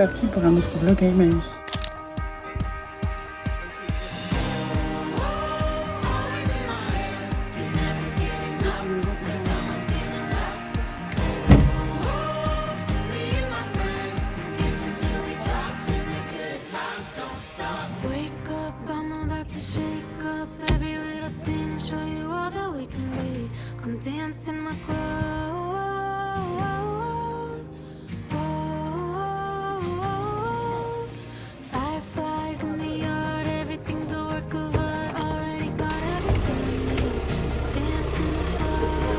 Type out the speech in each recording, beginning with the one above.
parti pour un autre vlog à Emmaüs. Dance in my clothes. Fireflies in the yard, everything's a work of art. Already got everything I need to dance in the clothes.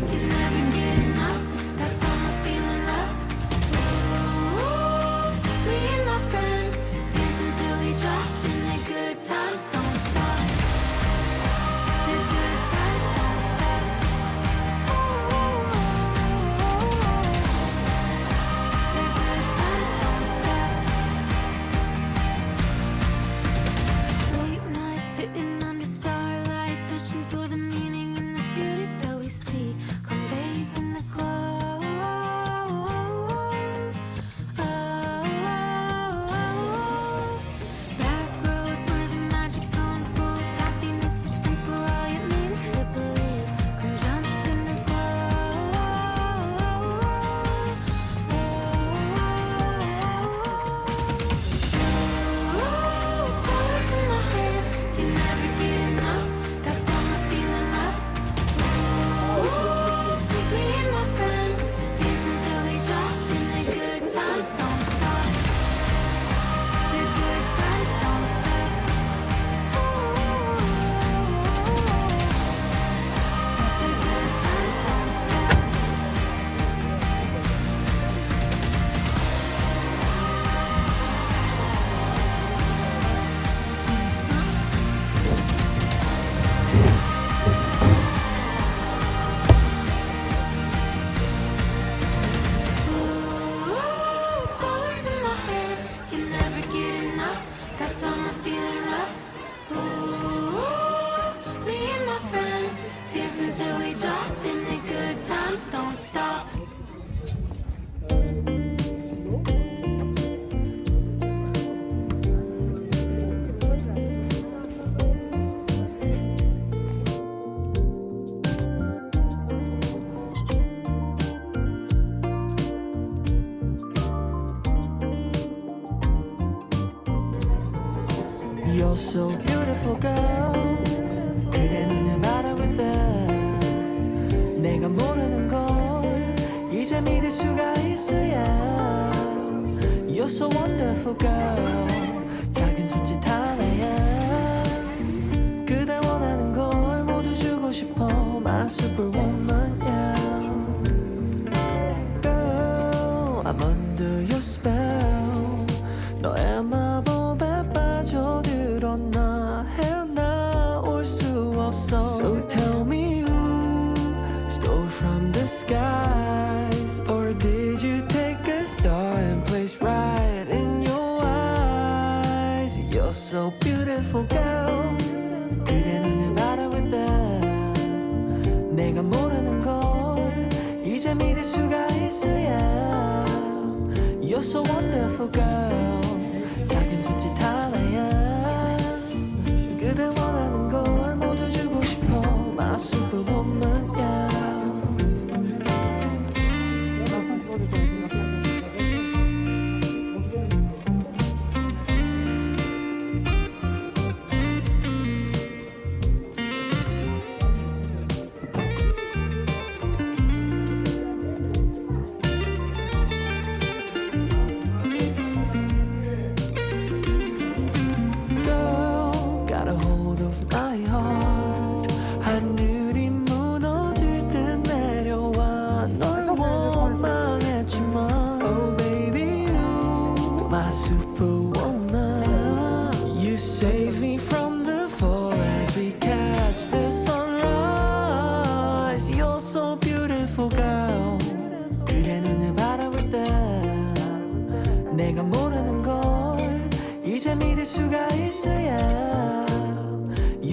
Can never get enough. That's all my feeling left. Me and my friends dancing till we drop, and the good times don't stop. The good times don't stop. The good times don't stop. Late nights sitting under starlight, searching for the meaning and the beauty that we see. Come bathe in the glow. Back roads where the magic unfolds. Happiness is simple, all you need is to believe. Come jump in the glow. Toes in my hair, can never get enough. That's all my feeling left. Me and my friends dancing till we drop, and the good times don't stop. The good times don't stop. The good times don't stop. Toes in my hair, can never get enough. That's all my feeling left. Me and my friends dancing till we drop, and the good times don't stop. You're so beautiful girl. 그대 눈을 바라볼 때 내가 모르는 걸 이제 믿을 수가 있어야. You're so wonderful girl. 작은 손짓 하나야 그대 원하는 걸 모두 주고 싶어. My superwoman, yeah. Girl, I'm under your spell. 너의 마법에 빠져들어 나 헤어나올 수 없어. So tell me you stole from the skies, or did you take a star and place right in your eyes? You're so beautiful girl. 그대 눈을 바라볼 때 내가 모르는 걸 이제 믿을 수가 있어야. You're so wonderful girl. 작은 손짓 하나야 그대 원하는 걸 모두 주고 싶어. My superwoman, yeah.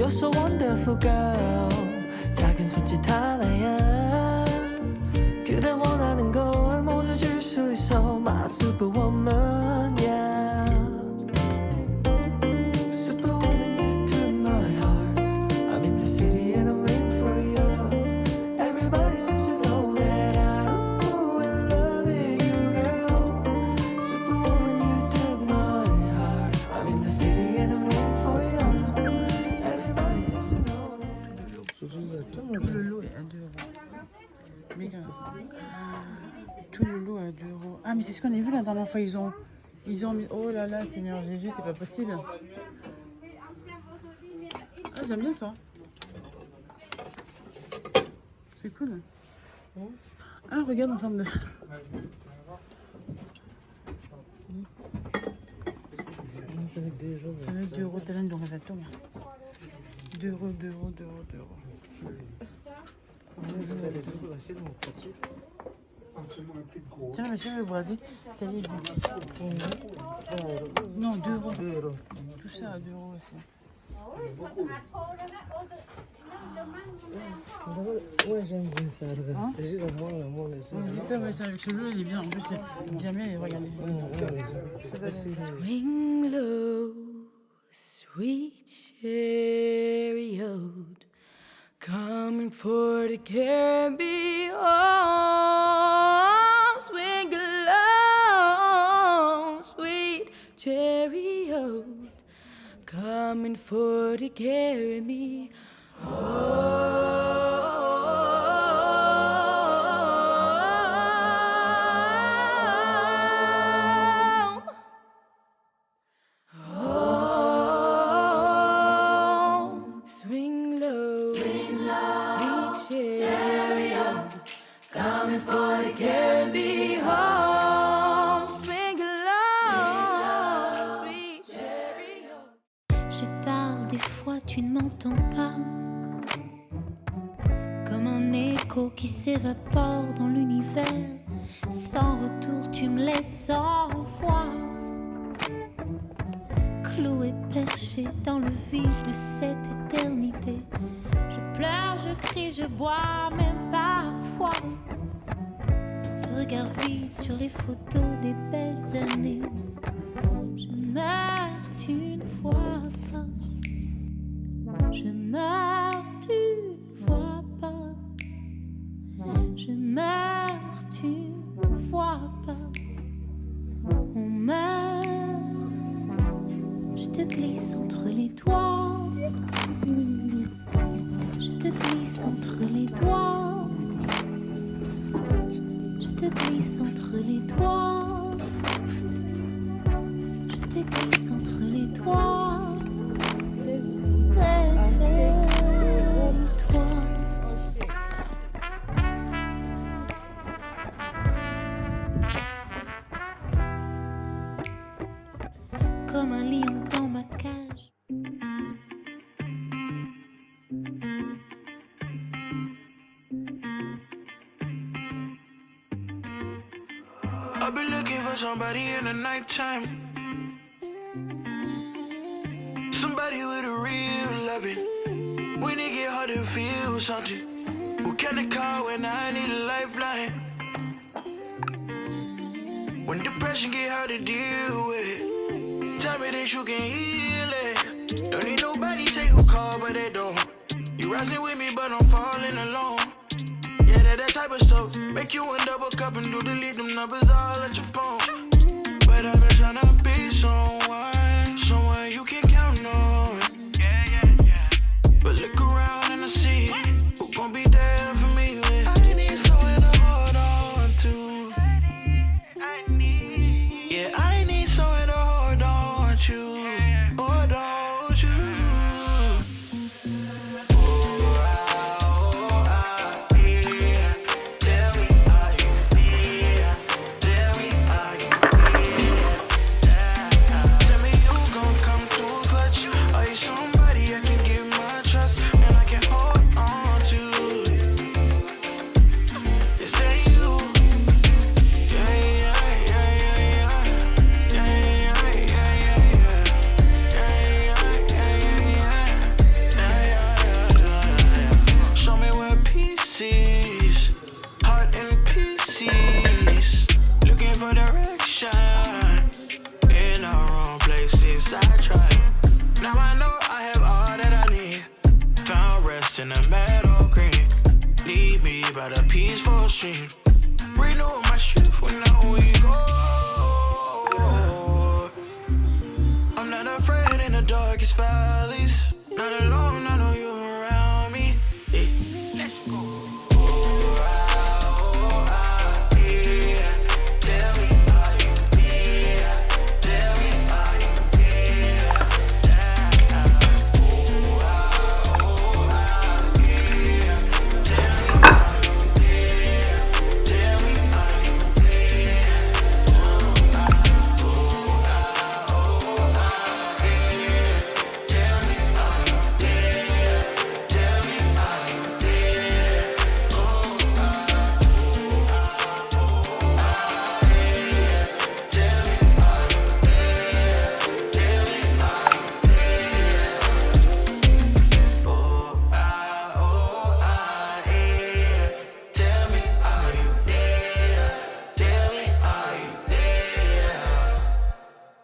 You're so wonderful girl 작은 손짓 하나야 그대 원하는 걸 모두 줄 수 있어 My superwoman yeah Superwoman you took my heart I'm in the city and I'm waiting for you Everybody seems to know that I'm in love with you girl Superwoman you took my heart I'm in the city and I'm waiting for you Everybody seems to know that Tout le lot est à 2 €. Méga. Tout le lot à 2 €. Ah, mais c'est ce qu'on a vu la dernière fois. Ils ont mis. Oh là là, Seigneur Jésus, c'est pas possible. Ah, j'aime bien ça. C'est cool. Ah, regarde en forme de. Ça va être 2 €. T'as l'air de résalto. 2 €, 2 €, 2 €, 2 €. Tiens, ma chérie, vous regardez, t'as les non, 2 €. Tout ça à 2 € aussi. Ouais, j'aime bien ça. Hein? C'est juste moi, C'est ça, ouais, ça, avec ce bleu, il est bien. En plus, j'aime bien, regardez. Swing low, sweet chariot, coming for the Caribbean. Swing low, sweet chariot, coming for to carry me home. Home. Swing low, sweet chariot, coming for to carry me home. Swing low, sweet chariot. Je parle des fois, tu ne m'entends pas. Comme un écho qui s'évapore dans l'univers. Sans retour, tu me laisses sans voix. Cloué, perché dans le vide de cette éternité. Je pleure, je crie, je bois, même parfois. Le regard vide sur les photos des belles années. Je meurs, tu ne vois pas. Je meurs, tu ne vois pas. Je meurs, tu ne vois pas. On meurt. Je te glisse entre les doigts. Je te glisse entre les doigts. Je te glisse entre les doigts. Je te glisse entre les doigts. Réveille-toi. Comme un lion dans ma cage. I've been looking for somebody in the nighttime. Somebody with a real loving. When it get hard to feel something. Who can I call when I need a lifeline? When depression get hard to deal with. Tell me that you can heal it. Don't need nobody say who called, but they don't. You rising with me, but I'm falling alone. Yeah, that type of stuff. Make you a double cup and do delete them numbers all at your phone. But I've been trying to be someone you can count on. But look around and I see who gon' be there for me. I need someone to hold on to. Yeah, I need someone to hold on to. Hold on to. Yeah. Tell me, are you here? Tell me, are you here? Tell me you I tried. Now I know I have all that I need. Found rest in a meadow green. Lead me by the peaceful stream. Renew my strength when we go. I'm not afraid in the darkest valleys.